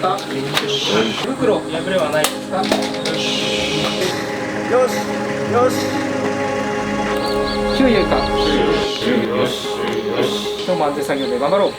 か？手袋破れはないですか？よしよし。9言うか。よし。今日も安全作業で頑張ろう。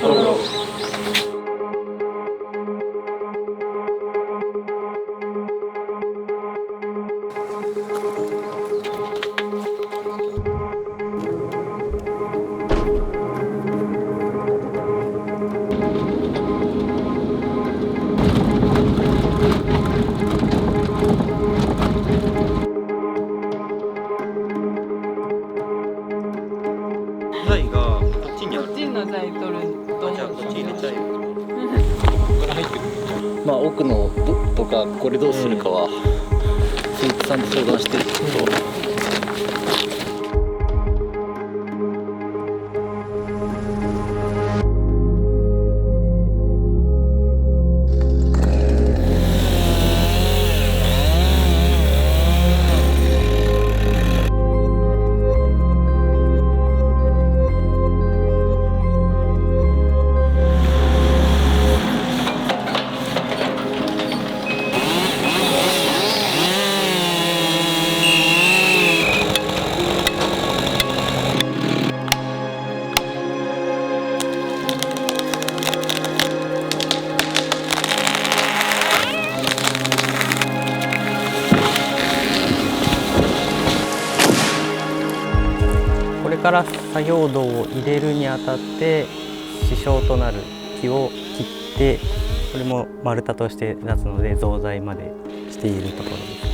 台がこっちにある。こっちの台取ると。じゃあこっち入れちゃえよ。まあ奥のとかこれどうするかは鈴木さんと相談してるけど。これから作業道を入れるにあたって支障となる木を切ってこれも丸太として出すので増材までしているところです。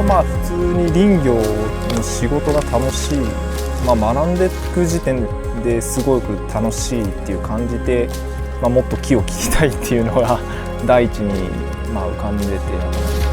まあ普通に林業の仕事が楽しい、学んでいく時点ですごく楽しいっていう感じで、もっと木を切りたいっていうのが第一に浮かんでて。